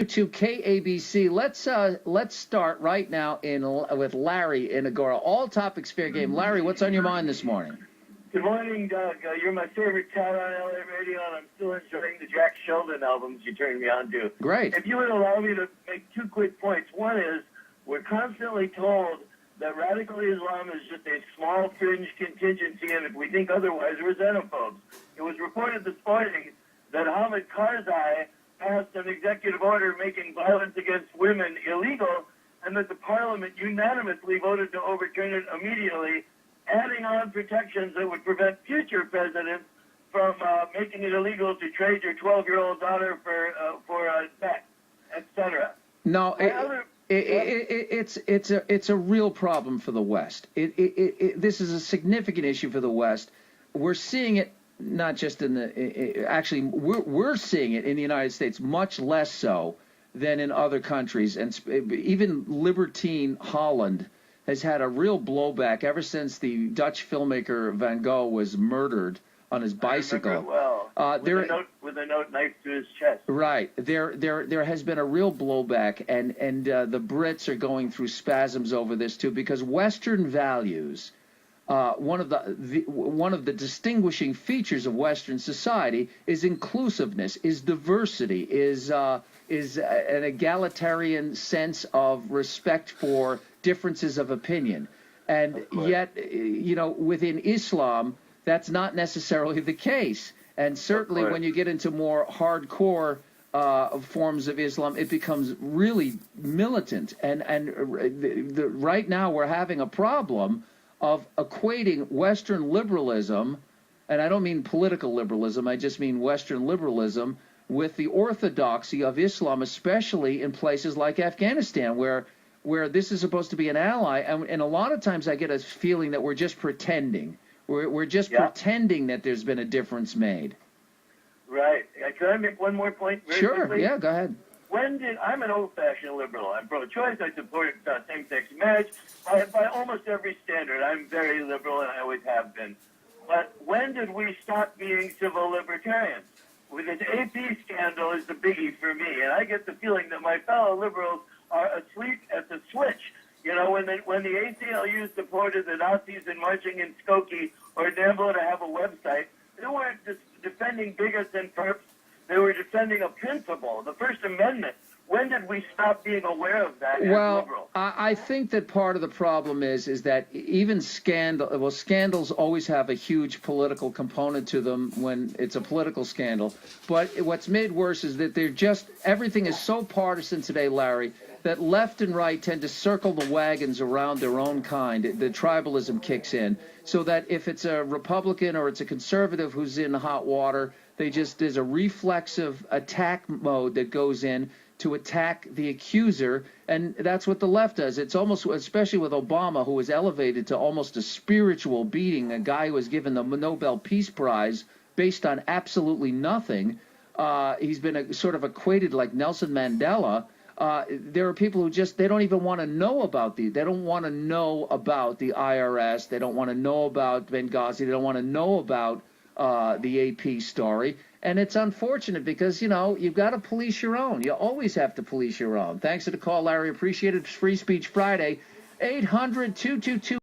To KABC. Let's start right now with Larry in Agora. All topics fair game. Larry, what's on your mind this morning? Good morning, Doug. You're my favorite cat on LA radio, and I'm still enjoying the Jack Sheldon albums you turned me on to. Great. If you would allow me to make two quick points. One is we're constantly told that radical Islam is just a small fringe contingency, and if we think otherwise, we're xenophobes. It was reported this morning that Hamid Karzai passed an executive order making violence against women illegal, and that the parliament unanimously voted to overturn it immediately, adding on protections that would prevent future presidents from making it illegal to trade your 12-year-old daughter for sex, etc. No, it's a real problem for the West. This is a significant issue for the West. We're seeing it not just in actually we're seeing it in the United States much less so than in other countries, and even libertine Holland has had a real blowback ever since the Dutch filmmaker Van Gogh was murdered on his bicycle. Well, with a note knifed to his chest. Right. There has been a real blowback, and the Brits are going through spasms over this too, because Western values. One of the distinguishing features of Western society is inclusiveness, is diversity, is an egalitarian sense of respect for differences of opinion. And yet, within Islam, that's not necessarily the case. And certainly when you get into more hardcore forms of Islam, it becomes really militant. And right now we're having a problem of equating Western liberalism, and I don't mean political liberalism, I just mean Western liberalism, with the orthodoxy of Islam, especially in places like Afghanistan, where this is supposed to be an ally, and a lot of times I get a feeling that we're just pretending. We're just pretending that there's been a difference made. Right. Can I make one more point? Sure, quickly? Yeah, go ahead. I'm an old-fashioned liberal. I'm pro-choice. I support same-sex marriage by almost every standard. I'm very liberal, and I always have been. But when did we stop being civil libertarians? With this AP scandal is the biggie for me, and I get the feeling that my fellow liberals are asleep at the switch. When the ACLU supported the Nazis in marching in Skokie or NAMBLA to have a website, they weren't just defending bigots and perps. They were defending a principle, the First Amendment. When did we stop being aware of that as liberals? I think that part of the problem is that even scandals always have a huge political component to them when it's a political scandal. But what's made worse is that everything is so partisan today, Larry, that left and right tend to circle the wagons around their own kind. The tribalism kicks in, so that if it's a Republican or it's a conservative who's in hot water, there's a reflexive attack mode that goes in to attack the accuser, and that's what the left does. It's almost, especially with Obama, who was elevated to almost a spiritual being, a guy who was given the Nobel Peace Prize based on absolutely nothing. He's been sort of equated like Nelson Mandela. There are people who they don't even want to know about they don't want to know about the IRS. They don't want to know about Benghazi. They don't want to know about the AP story. And it's unfortunate because, you've got to police your own. You always have to police your own. Thanks for the call, Larry. Appreciate it. Free Speech Friday. 800-222